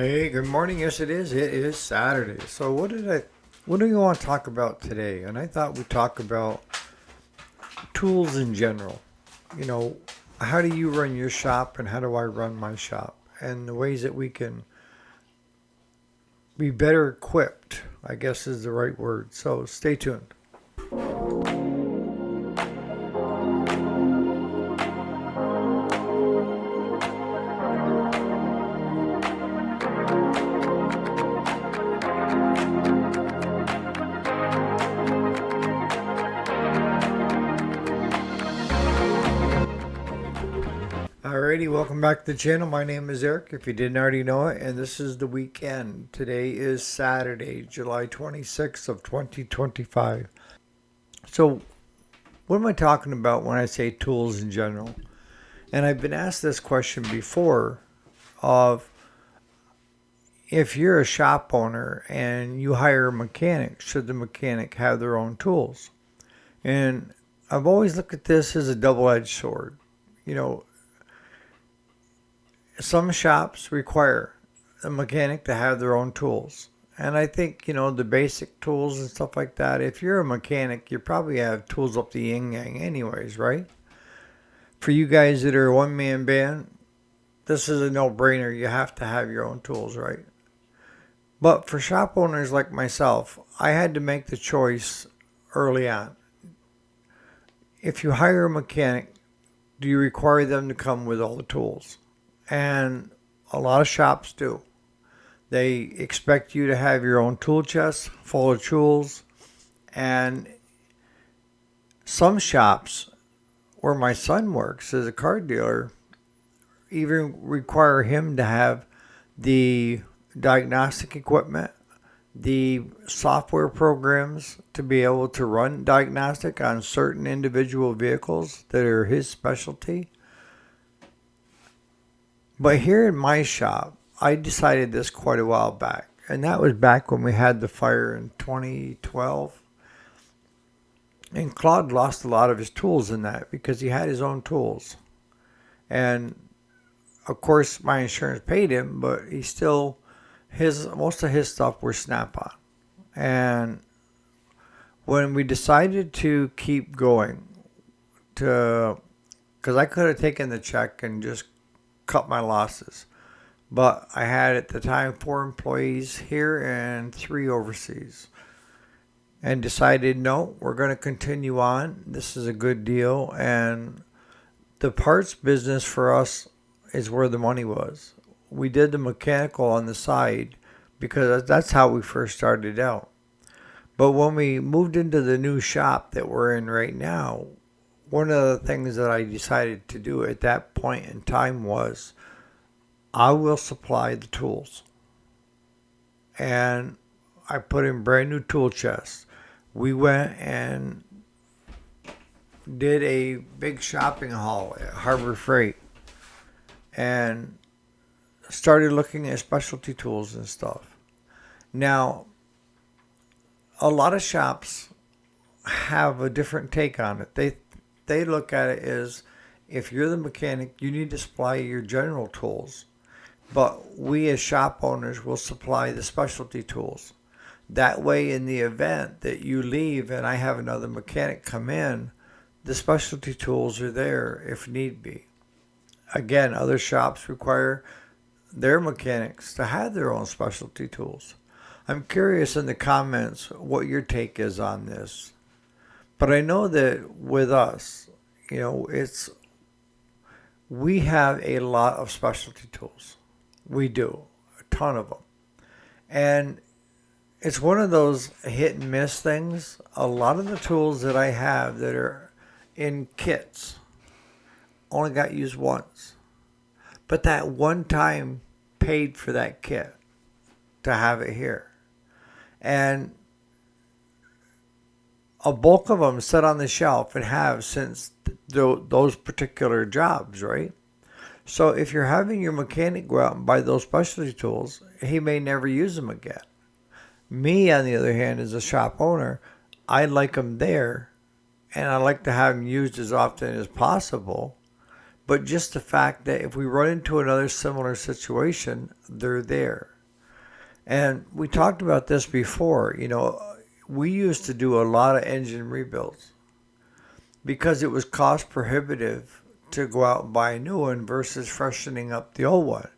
Hey, good morning. Yes, it is. It is Saturday. So, what do you want to talk about today? And I thought we'd talk about tools in general. You know, how do you run your shop and how do I run my shop? And the ways that we can be better equipped, I guess is the right word. So, stay tuned. Alrighty, welcome back to the channel. My name is Eric, if you didn't already know it, and this is the weekend. Today is Saturday, July 26th of 2025. So, what am I talking about when I say tools in general? And I've been asked this question before of if you're a shop owner and you hire a mechanic, should the mechanic have their own tools? And I've always looked at this as a double-edged sword. You know, some shops require a mechanic to have their own tools. And I think, the basic tools and stuff like that, if you're a mechanic, you probably have tools up the yin yang anyways, right? For you guys that are a one-man band, this is a no-brainer. You have to have your own tools, right? But for shop owners like myself, I had to make the choice early on. If you hire a mechanic, do you require them to come with all the tools? And a lot of shops do. They expect you to have your own tool chest full of tools. And some shops where my son works as a car dealer even require him to have the diagnostic equipment, the software programs to be able to run diagnostic on certain individual vehicles that are his specialty. But here in my shop, I decided this quite a while back, and that was back when we had the fire in 2012. And Claude lost a lot of his tools in that because he had his own tools. And of course, my insurance paid him, but he still, most of his stuff were Snap-on. And when we decided to keep going, because I could have taken the check and just cut my losses. But I had at the time 4 employees here and 3 overseas. And decided, no, we're going to continue on. This is a good deal. And the parts business for us is where the money was. We did the mechanical on the side because that's how we first started out. But when we moved into the new shop that we're in right now, one of the things that I decided to do at that point in time was I will supply the tools. And I put in brand new tool chests. We went and did a big shopping haul at Harbor Freight and started looking at specialty tools and stuff. Now, a lot of shops have a different take on it. They look at it as if you're the mechanic, you need to supply your general tools. But we as shop owners will supply the specialty tools. That way, in the event that you leave and I have another mechanic come in, the specialty tools are there if need be. Again, other shops require their mechanics to have their own specialty tools. I'm curious in the comments what your take is on this. But I know that with us, we have a lot of specialty tools. We do, a ton of them. And it's one of those hit and miss things. A lot of the tools that I have that are in kits only got used once. But that one time paid for that kit to have it here. And a bulk of them sit on the shelf and have since those particular jobs, right? So if you're having your mechanic go out and buy those specialty tools, he may never use them again. Me, on the other hand, as a shop owner, I like them there, and I like to have them used as often as possible. but just the fact that if we run into another similar situation, they're there. And we talked about this before. We used to do a lot of engine rebuilds because it was cost prohibitive to go out and buy a new one versus freshening up the old one.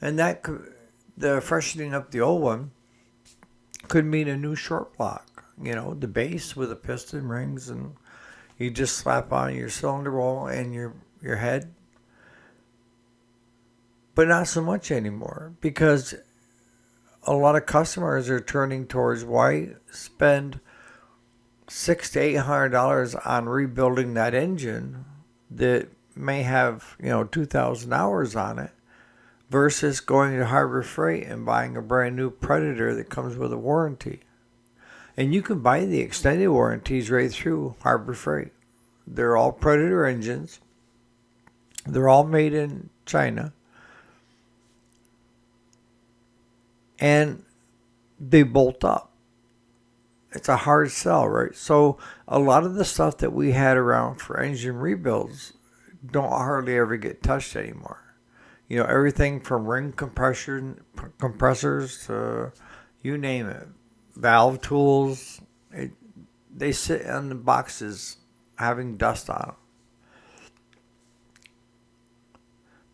And the freshening up the old one could mean a new short block. The base with the piston rings, and you just slap on your cylinder wall and your head. But not so much anymore, because a lot of customers are turning towards, why spend $600 to $800 on rebuilding that engine that may have 2,000 hours on it, versus going to Harbor Freight and buying a brand new Predator that comes with a warranty. And you can buy the extended warranties right through Harbor Freight. They're all Predator engines. They're all made in China. And they bolt up. It's a hard sell, right? So a lot of the stuff that we had around for engine rebuilds don't hardly ever get touched anymore. Everything from ring compressors to you name it, valve tools, they sit in the boxes having dust on them.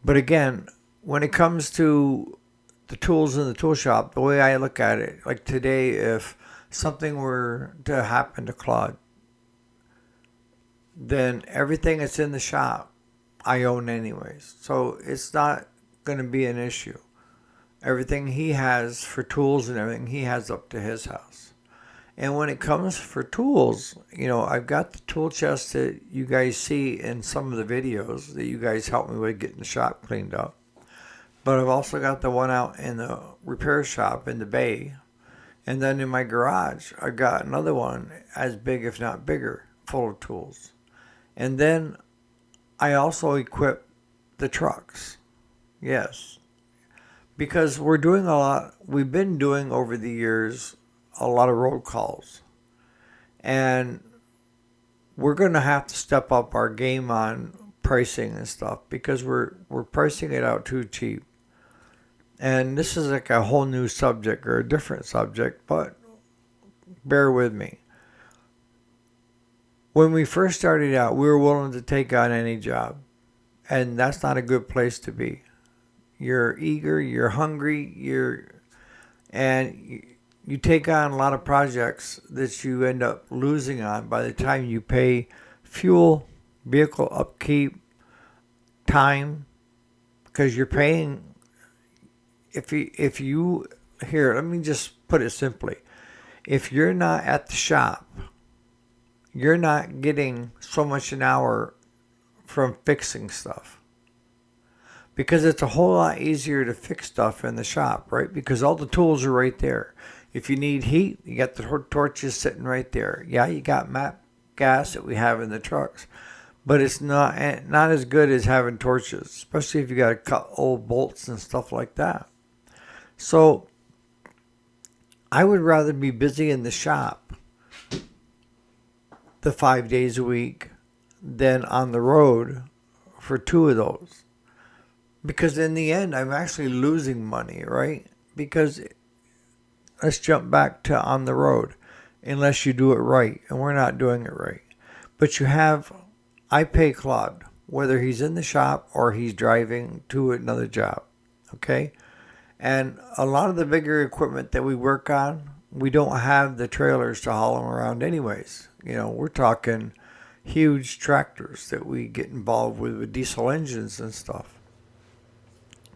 But again, when it comes to the tools in the tool shop, the way I look at it, like today, if something were to happen to Claude, then everything that's in the shop I own anyways. So it's not going to be an issue. Everything he has for tools and everything he has up to his house. And when it comes for tools, I've got the tool chest that you guys see in some of the videos that you guys helped me with getting the shop cleaned up. But I've also got the one out in the repair shop in the bay. And then in my garage, I've got another one as big, if not bigger, full of tools. And then I also equip the trucks. Yes. Because we've been doing over the years a lot of road calls. And we're going to have to step up our game on pricing and stuff, because we're pricing it out too cheap. And this is like a whole new subject or a different subject, but bear with me. When we first started out, we were willing to take on any job. And that's not a good place to be. You're eager, you're hungry, and you take on a lot of projects that you end up losing on by the time you pay fuel, vehicle upkeep, time, because you're paying. If you here, let me just put it simply. If you're not at the shop, you're not getting so much an hour from fixing stuff. Because it's a whole lot easier to fix stuff in the shop, right? Because all the tools are right there. If you need heat, you got the torches sitting right there. Yeah, you got MAP gas that we have in the trucks. But it's not as good as having torches, especially if you got to cut old bolts and stuff like that. So I would rather be busy in the shop the 5 days a week than on the road for 2 of those. Because in the end, I'm actually losing money, right? Because let's jump back to on the road, unless you do it right, and we're not doing it right. But I pay Claude, whether he's in the shop or he's driving to another job, okay? And a lot of the bigger equipment that we work on, we don't have the trailers to haul them around anyways. We're talking huge tractors that we get involved with diesel engines and stuff.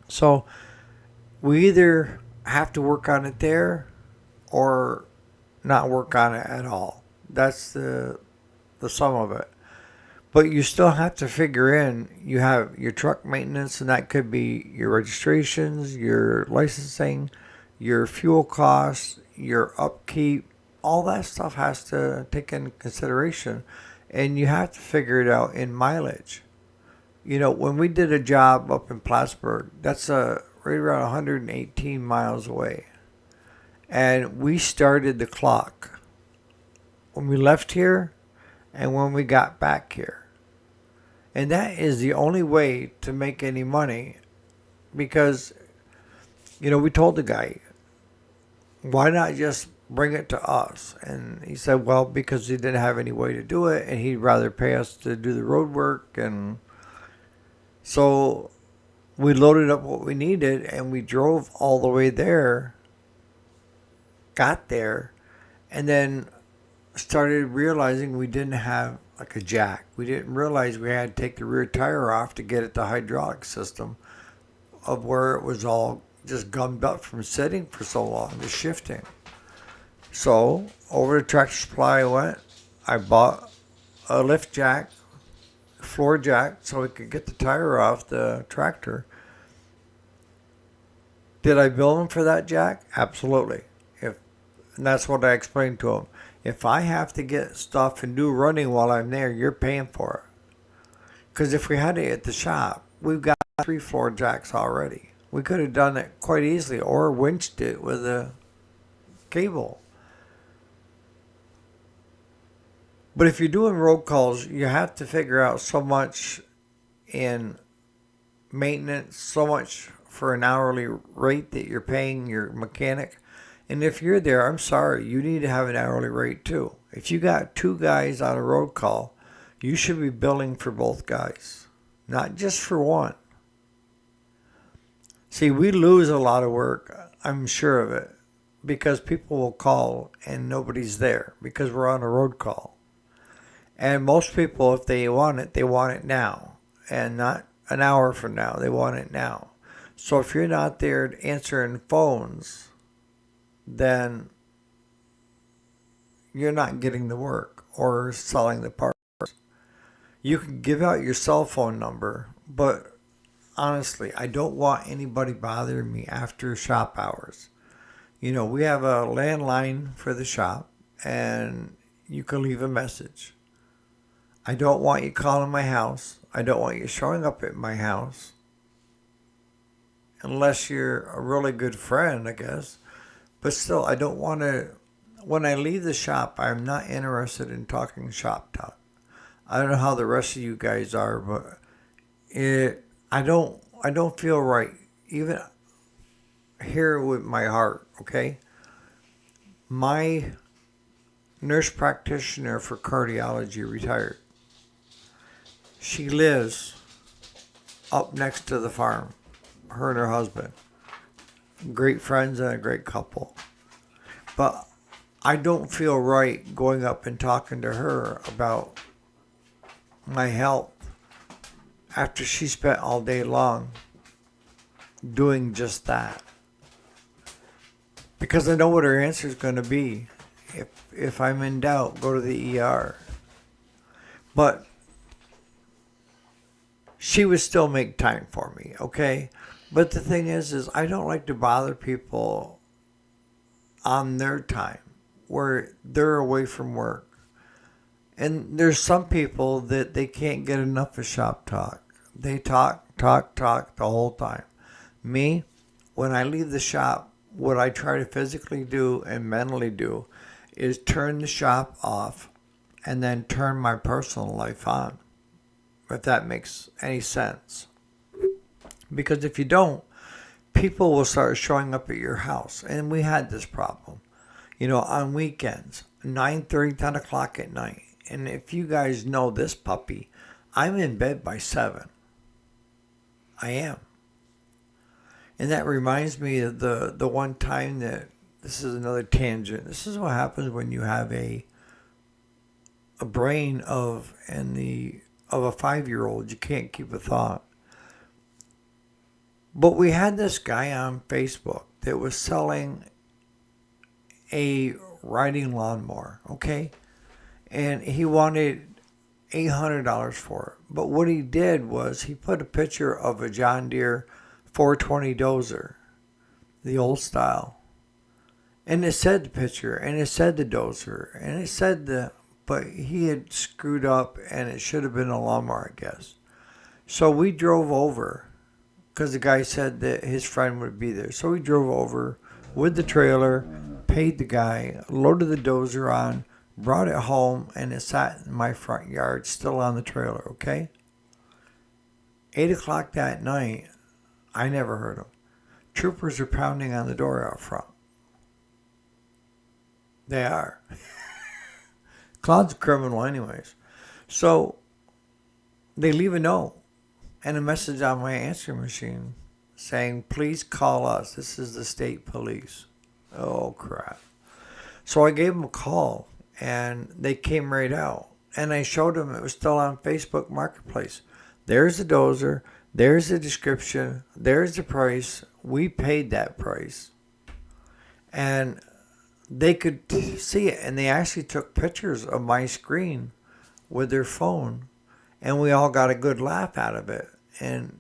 So we either have to work on it there or not work on it at all. That's the sum of it. But you still have to figure in, you have your truck maintenance, and that could be your registrations, your licensing, your fuel costs, your upkeep. All that stuff has to take into consideration, and you have to figure it out in mileage. When we did a job up in Plattsburgh, that's right around 118 miles away. And we started the clock when we left here and when we got back here. And that is the only way to make any money because, we told the guy, why not just bring it to us? And he said, well, because he didn't have any way to do it and he'd rather pay us to do the road work. And so we loaded up what we needed and we drove all the way there, got there, and then started realizing we didn't have like a jack. We didn't realize we had to take the rear tire off to get at the hydraulic system of where it was all just gummed up from sitting for so long, the shifting. So over to Tractor Supply I went. I bought a lift jack, floor jack, so we could get the tire off the tractor. Did I bill him for that jack? Absolutely. And that's what I explained to him. If I have to get stuff and do running while I'm there, you're paying for it. Because if we had it at the shop, we've got 3 floor jacks already. We could have done it quite easily or winched it with a cable. But if you're doing road calls, you have to figure out so much in maintenance, so much for an hourly rate that you're paying your mechanic. And if you're there, I'm sorry, you need to have an hourly rate too. If you got 2 guys on a road call, you should be billing for both guys, not just for one. See, we lose a lot of work, I'm sure of it, because people will call and nobody's there because we're on a road call. And most people, if they want it now and not an hour from now. They want it now. So if you're not there answering phones, then you're not getting the work or selling the parts. You can give out your cell phone number, but honestly, I don't want anybody bothering me after shop hours. We have a landline for the shop, and you can leave a message. I don't want you calling my house. I don't want you showing up at my house. Unless you're a really good friend, I guess. But still, I don't want to. When I leave the shop, I'm not interested in talking shop talk. I don't know how the rest of you guys are, but I don't feel right. Even here with my heart, okay? My nurse practitioner for cardiology retired. She lives up next to the farm, her and her husband. Great friends and a great couple. But I don't feel right going up and talking to her about my health after she spent all day long doing just that. Because I know what her answer is going to be. If I'm in doubt, go to the ER. But she would still make time for me, okay? But the thing is I don't like to bother people on their time where they're away from work. And there's some people that they can't get enough of shop talk. They talk the whole time. Me, when I leave the shop, what I try to physically do and mentally do is turn the shop off and then turn my personal life on, if that makes any sense. Because if you don't, people will start showing up at your house. And we had this problem, on weekends, 9:30, 10 o'clock at night. And if you guys know this puppy, I'm in bed by 7. I am. And that reminds me of the one time that, this is another tangent. This is what happens when you have a brain of a 5-year-old. You can't keep a thought. But we had this guy on Facebook that was selling a riding lawnmower, okay? And he wanted $800 for it. But what he did was he put a picture of a John Deere 420 Dozer, the old style. And it said the picture, and it said the Dozer, and it said but he had screwed up, and it should have been a lawnmower, I guess. So we drove over, because the guy said that his friend would be there. So we drove over with the trailer, paid the guy, loaded the Dozer on, brought it home, and it sat in my front yard, still on the trailer, okay? 8 o'clock that night, I never heard them. Troopers are pounding on the door out front. They are. Claude's a criminal anyways. So they leave a note and a message on my answering machine saying, please call us. This is the state police. Oh, crap. So I gave them a call, and they came right out. And I showed them it was still on Facebook Marketplace. There's the Dozer. There's the description. There's the price. We paid that price. And they could see it. And they actually took pictures of my screen with their phone. And we all got a good laugh out of it. And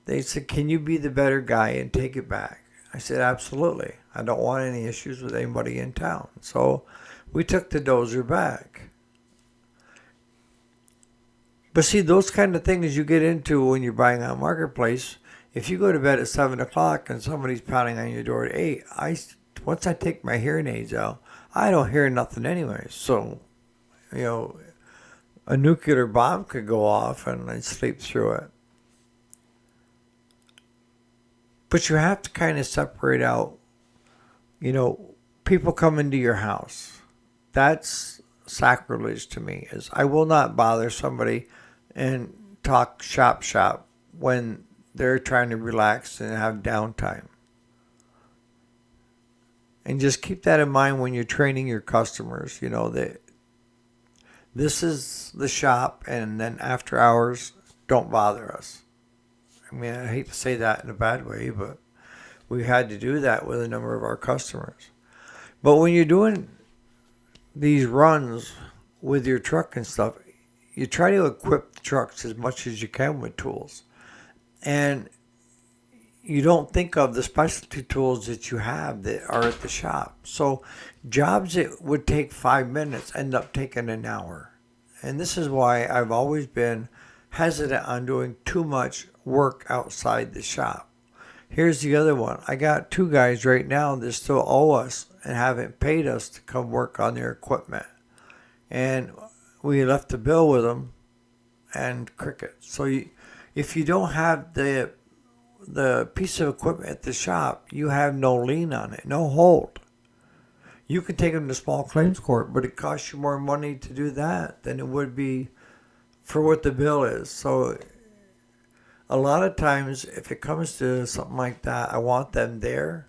they said, can you be the better guy and take it back? I said, absolutely. I don't want any issues with anybody in town. So we took the Dozer back. But see, those kind of things you get into when you're buying on Marketplace. If you go to bed at 7 o'clock and somebody's pounding on your door at 8, once I take my hearing aids out, I don't hear nothing anyway. So, a nuclear bomb could go off and I'd sleep through it. But you have to kind of separate out, people come into your house. That's sacrilege to me. Is I will not bother somebody and talk shop when they're trying to relax and have downtime. And just keep that in mind when you're training your customers, that this is the shop, and then after hours, don't bother us. I mean, I hate to say that in a bad way, but we had to do that with a number of our customers. But when you're doing these runs with your truck and stuff, you try to equip the trucks as much as you can with tools. And you don't think of the specialty tools that you have that are at the shop. So jobs that would take 5 minutes end up taking an hour. And this is why I've always been hesitant on doing too much work outside the shop. Here's the other one. I got 2 guys right now that still owe us and haven't paid us to come work on their equipment. And we left the bill with them and cricket. So if you don't have the piece of equipment at the shop, you have no lien on it, no hold. You can take them to small claims court, but it costs you more money to do that than it would be for what the bill is. So a lot of times, if it comes to something like that, I want them there,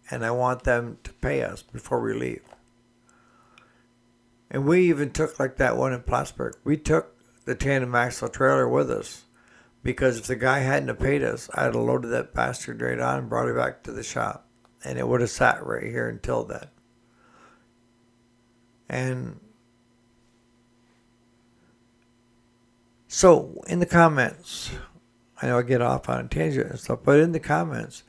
and I want them to pay us before we leave. And we even took like that one in Plattsburgh. We took the tandem axle trailer with us, because if the guy hadn't have paid us, I'd have loaded that bastard right on and brought it back to the shop, and it would have sat right here until then. And so in the comments, I know I get off on a tangent and stuff, but in the comments,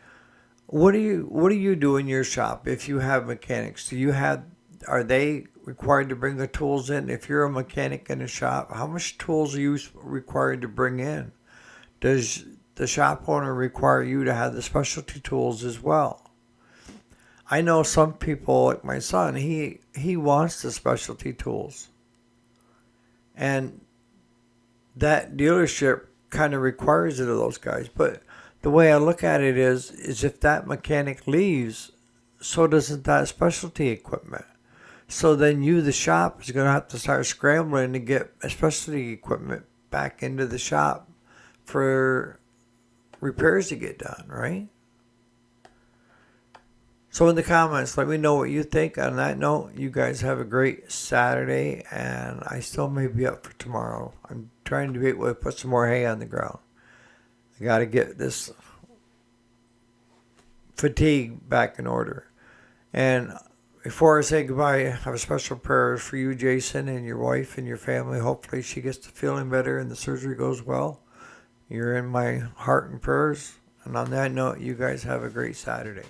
what do you do in your shop if you have mechanics? Are they required to bring the tools in? If you're a mechanic in a shop, how much tools are you required to bring in? Does the shop owner require you to have the specialty tools as well? I know some people, like my son, he wants the specialty tools. And that dealership kind of requires it of those guys. But the way I look at it is if that mechanic leaves, so doesn't that specialty equipment. So then you, the shop, is going to have to start scrambling to get specialty equipment back into the shop for repairs to get done, right? So in the comments, let me know what you think. On that note, you guys have a great Saturday, and I still may be up for tomorrow. I'm trying to put some more hay on the ground. I got to get this fatigue back in order. And before I say goodbye, I have a special prayer for you, Jason, and your wife and your family. Hopefully she gets to feeling better and the surgery goes well. You're in my heart and prayers. And on that note, you guys have a great Saturday.